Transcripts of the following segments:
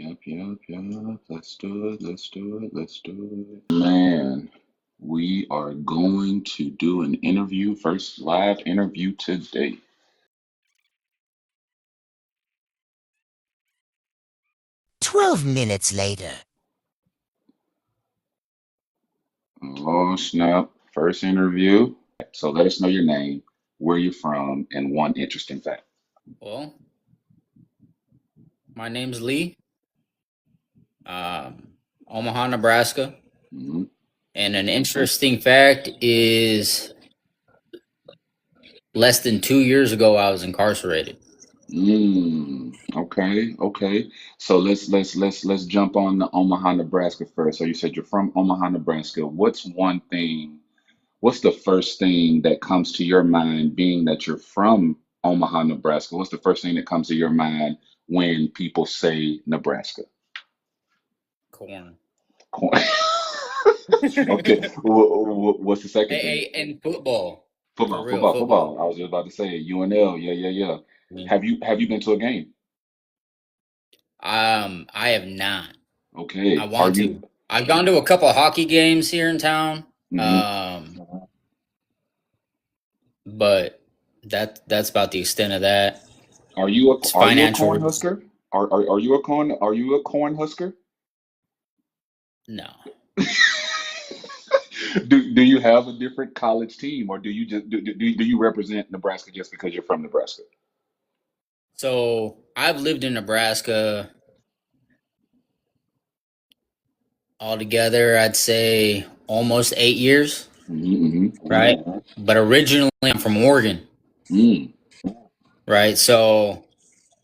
Yep. Let's do it. Let's do it. Man, we are going to do an interview, first live interview today. 12 minutes later. Oh, snap. First interview. So let us know your name, where you're from, and one interesting fact. Well, my name's Lee, um, Omaha, Nebraska. Hmm. And an interesting fact is less than 2 years ago, I was incarcerated. Okay. So let's jump on the Omaha, Nebraska first. So you said you're from Omaha, Nebraska. What's the first thing that comes to your mind, being that you're from Omaha, Nebraska? What's the first thing that comes to your mind when people say Nebraska? Corn. Corn. Okay. Hey, What's the second thing? hey, and football. For Football, real, football, football. football. I was just about to say UNL. Yeah. Mm. Have you been to a game? I have not. I Okay. Are want you? to. I've gone to a couple of hockey games here in town. Mhm. Um, but that's about the extent of that. It's Are you a financial corn reasons. husker? Are you a corn husker? No. Do you have a different college team, or do you represent Nebraska just because you're from Nebraska? So I've lived in Nebraska altogether, I'd say almost 8 years, right? But originally, I'm from Oregon, Mm. right? So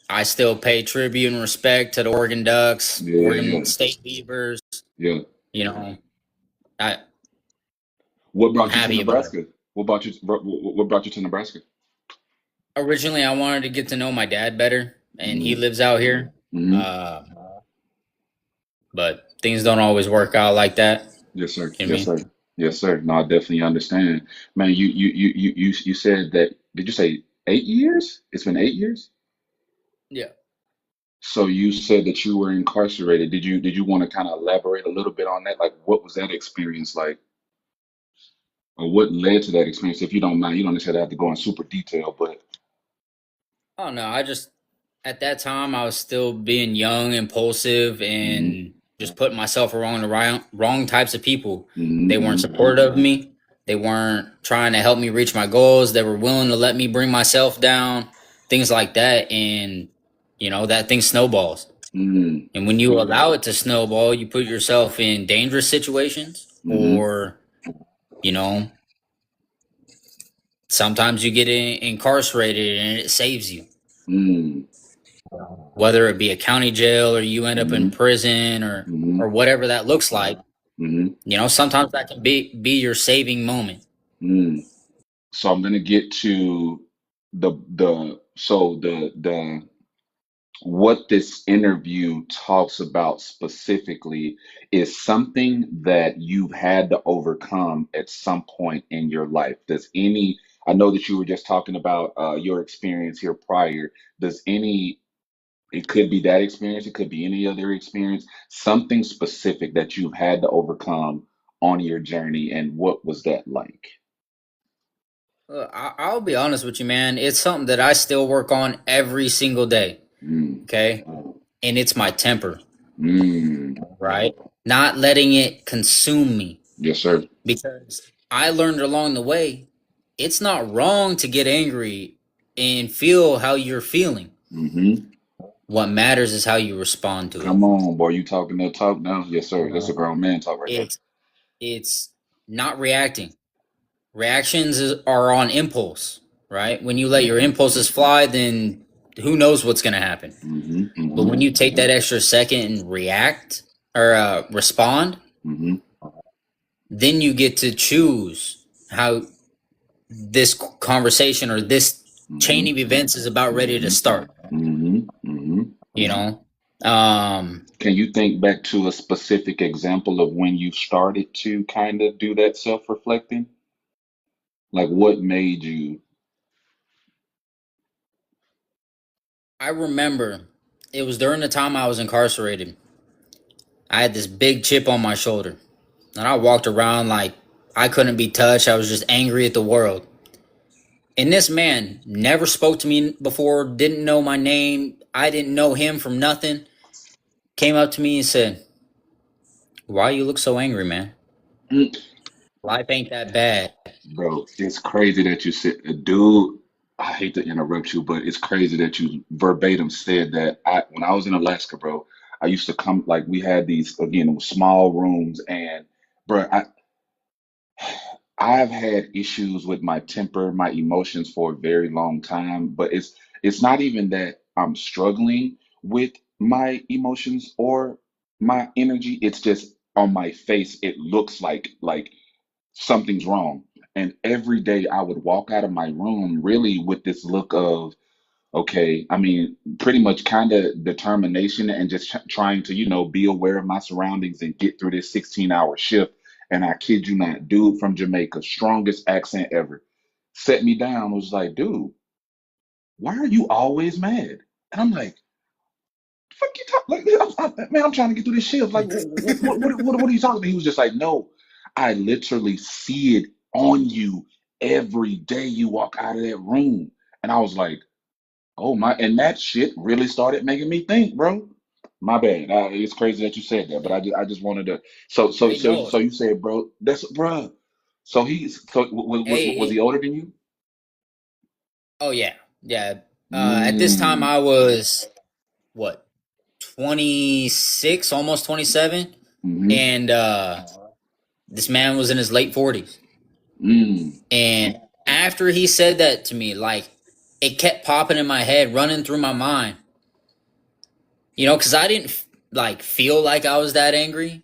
I still pay tribute and respect to the Oregon Ducks, Yeah. Oregon State Beavers. Yeah. You know, I, What I'm brought you to happy about it. Nebraska? What brought you to Nebraska? Originally, I wanted to get to know my dad better, and he Mm. lives out here. Hmm. Uh, but things don't always work out like that. Yes, sir. You know what I Yes, mean? sir. Yes, sir. No, I definitely understand. Man, you said that, did you say 8 years? It's been 8 years? Yeah. So you said that you were incarcerated. Did you want to kind of elaborate a little bit on that? Like, what was that experience like, or what led to that experience? If you don't mind, you don't necessarily have to go in super detail, but Oh no, I just at that time I was still being young, impulsive, hmm and just putting myself around the wrong types of people. They weren't hmm supportive of me. They weren't trying to help me reach my goals. They were willing to let me bring myself down, things like that, and that thing snowballs. hmm And when you allow it to snowball, you put yourself in dangerous situations, hmm or you know, sometimes you get incarcerated and it saves you, hmm whether it be a county jail or you end up in hmm prison or hmm whatever that looks like. hmm Sometimes that can be your saving moment. hmm So I'm gonna get to the what this interview talks about specifically is something that you've had to overcome at some point in your life. I know that you were just talking about your experience here prior. Does any, it could be that experience, it could be any other experience, something specific that you've had to overcome on your journey, and what was that like? I'll be honest with you, man. It's something that I still work on every single day. Mm, Okay. And it's my temper, mm, right? Not letting it consume me, yes, sir. because I learned along the way it's not wrong to get angry and feel how you're feeling. Hmm. What matters is how you respond to it. Come on, boy, you talking that talk now? Yes, sir. That's a grown man talk right there. It's it's not reacting. Are on impulse, right? When you let your impulses fly, then who knows what's going to happen. Hmm. But Hmm. when you take that extra second and react or respond, Hmm. then you get to choose how this conversation or this chain Hmm. of events is about ready to start. Hmm. Hmm. You know, um, Can you think back to a specific example of when you started to kind of do that self-reflecting? Like what made you? I remember It was during the time I was incarcerated. I had this big chip on my shoulder, and I walked around like I couldn't be touched. I was just angry at the world. And this man never spoke to me before, didn't know my name. I didn't know him from nothing. Came up to me and said, "Why you look so angry, man? Mm, Life ain't that bad." bro, it's crazy that you said, dude. I hate to interrupt you, but it's crazy that you verbatim said that. When I was in Alaska, bro, I used to come like we had these again, it was small rooms, and bro, I've had issues with my temper, my emotions for a very long time, but it's not even that I'm struggling with my emotions or my energy. It's just on my face, it looks like something's wrong. And every day I would walk out of my room really with this look of, okay, I mean, pretty much kind of determination and just trying to, be aware of my surroundings and get through this 16-hour shift. And I kid you not, dude from Jamaica, strongest accent ever, set me down, was like, dude, why are you always mad? And I'm like, fuck you talk like, man, I'm trying to get through this shift. Like, what are you talking about? He was just like, no, I literally see it on you every day you walk out of that room. And I was like, oh my, and that shit really started making me think, bro. My bad. It's crazy that you said that, but I just wanted to. So so Hey, so no, so you said, bro, that's bro. So was he hey, older than you? oh yeah, yeah. At this time, Mm, I was what 26, almost 27, mm-hmm, and this man was in his late 40s. mm, And after he said that to me, like it kept popping in my head, running through my mind. Because I didn't like feel like I was that angry,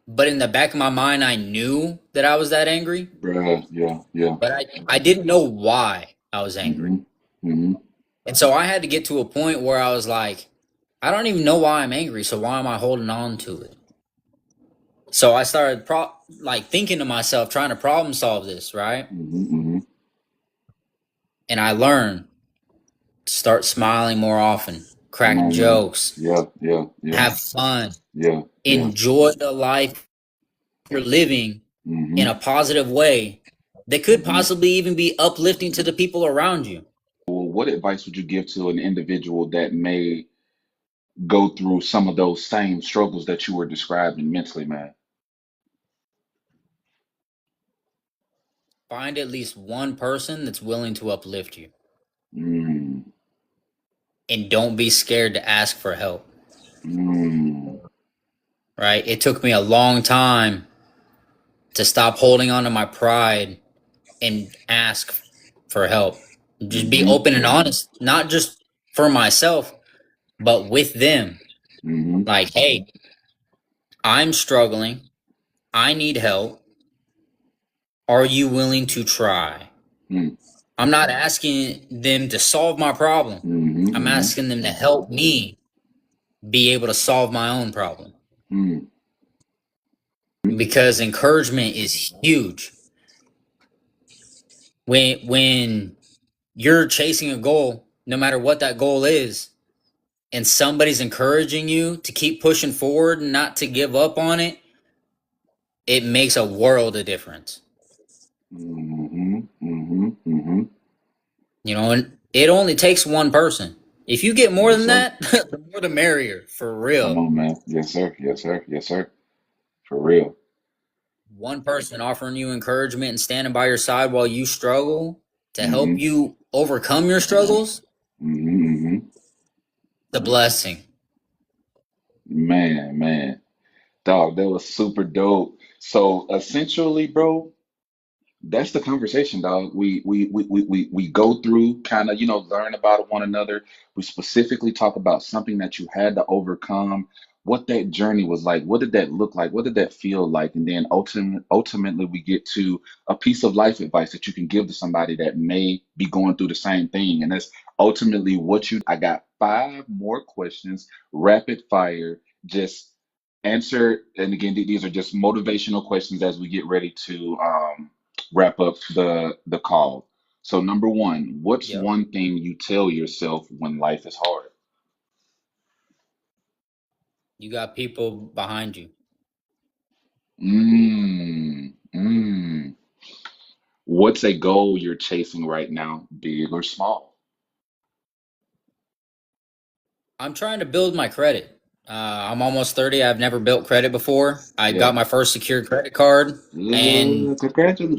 but in the back of my mind, I knew that I was that angry, bruh, yeah, yeah, but I didn't know why I was angry. mm-hmm, mm-hmm, And so I had to get to a point where I was like, I don't even know why I'm angry, so why am I holding on to it? So I started like thinking to myself, trying to problem solve this, right? mm-hmm, mm-hmm. And I learned to start smiling more often, Come crack on, man. jokes, Yeah, yeah, yeah, have fun, yeah, yeah. enjoy the life you're living in Mm-hmm, a positive way that could mm-hmm. possibly even be uplifting to the people around you. Well, what advice would you give to an individual that may go through some of those same struggles that you were describing mentally, man? Find at least one person that's willing to uplift you, Mm, and don't be scared to ask for help, mm, right? It took me a long time to stop holding on to my pride and ask for help. Just be mm-hmm, open and honest, not just for myself, but with them. mm-hmm, Like, hey, I'm struggling. I need help. Are you willing to try? mm, I'm not asking them to solve my problem. mm-hmm, I'm mm-hmm, asking them to help me be able to solve my own problem. mm, Because encouragement is huge. When you're chasing a goal, no matter what that goal is, and somebody's encouraging you to keep pushing forward and not to give up on it, it makes a world of difference. mm-hmm, mm-hmm, mm-hmm. And it only takes one person. If you get more Yes, than sir. that, the more the merrier, for Come real. on, man. Yes, sir. Yes, sir. Yes, sir. For real. One person offering you encouragement and standing by your side while you struggle to help Mm-hmm, you overcome your struggles, mm-hmm, mm-hmm. the blessing. Man, man. Dog, that was super dope. So essentially, bro, that's the conversation, dog. We go through kind of, learn about one another. We specifically talk about something that you had to overcome, what that journey was like, what did that look like, what did that feel like, and then ultimately we get to a piece of life advice that you can give to somebody that may be going through the same thing. And that's ultimately what you. I got five more questions, rapid fire, just answer. And again, these are just motivational questions as we get ready to wrap up the call. So number one, what's Yep. one thing you tell yourself when life is hard? You got people behind you. Mm. What's a goal you're chasing right now, big or small? I'm trying to build my credit. I'm almost 30. I've never built credit before. I Yeah. got my first secured credit card, and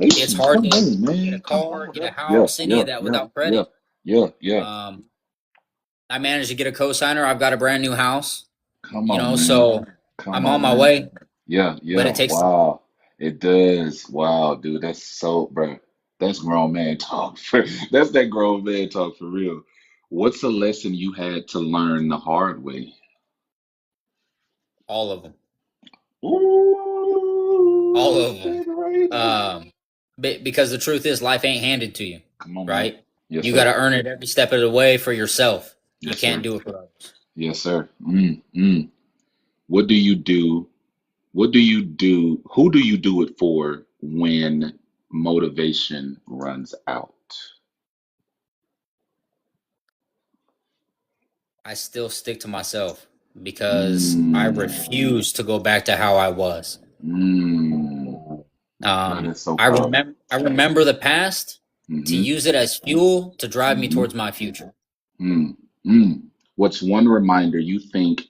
it's Congratulations. hard Come to on, get a man. Come car, on. get a Yeah, house, any yeah, of that yeah, without yeah, credit. yeah, yeah. Um, I managed to get a cosigner. I've got a brand new house, Come on, man. so Come I'm on on, my man. way, Yeah, but yeah. it takes time. Wow. It does. Wow, dude. That's so, bro. That's grown man talk. That's that grown man talk for real. What's a lesson you had to learn the hard way? All of them. All Ooh, of them. shit right there. Um, because the truth is, life ain't handed to you, Come on, man. right? Yes, You got sir. to earn it every step of the way for yourself. You Yes, can't sir. do it for others. Yes, sir. What do you do? What do you do? Who do you do it for when motivation runs out? I still stick to myself because I Mm, refuse to go back to how I was. mm. That is so powerful. I remember the past to Mm-hmm. use it as fuel to drive me Mm-hmm. towards my future. Mm, mm. What's one reminder you think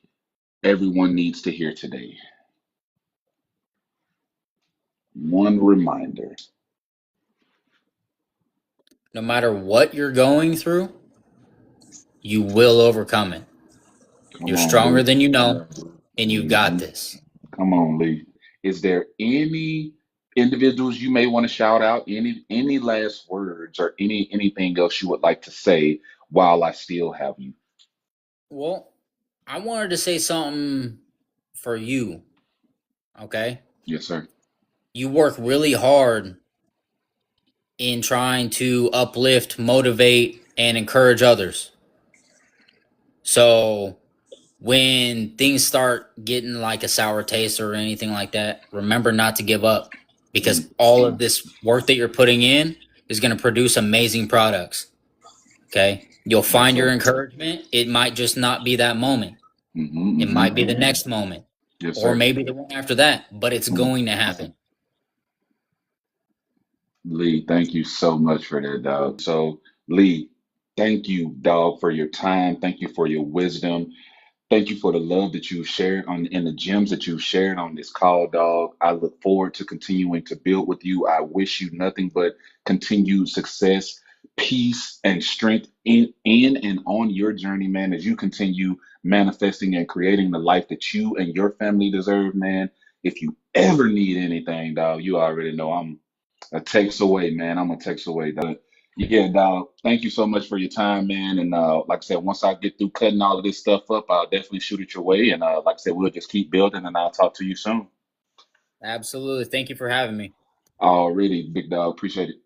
everyone needs to hear today? One reminder. No matter what you're going through, you will overcome it. Come You're on, stronger Lee. than you know, and you got Hmm. this. Come on, Lee. Is there any individuals you may want to shout out? Any last words or anything else you would like to say while I still have you? Well, I wanted to say something for you, okay? Yes, sir. You work really hard in trying to uplift, motivate, and encourage others. So when things start getting like a sour taste or anything like that, remember not to give up because Mm, all of this work that you're putting in is going to produce amazing products. Okay. You'll yes, find your sir. encouragement. It might just not be that moment, Mm-hmm, it mm-hmm. might be the next moment, Yes, or sir. maybe the one after that, but it's Mm. going to happen. Lee, thank you so much for that, dog. So, Lee, thank you, dog, for your time. Thank you for your wisdom. Thank you for the love that you've shared on and the gems that you've shared on this call, dog. I look forward to continuing to build with you. I wish you nothing but continued success, peace, and strength in and on your journey, man, as you continue manifesting and creating the life that you and your family deserve, man. If you ever need anything, dog, you already know I'm a text away, man. I'm a text away, dog. Yeah, dog. Thank you so much for your time, man. And like I said, once I get through cutting all of this stuff up, I'll definitely shoot it your way. And like I said, we'll just keep building, and I'll talk to you soon. Absolutely. Thank you for having me. Already, big dog. Appreciate it.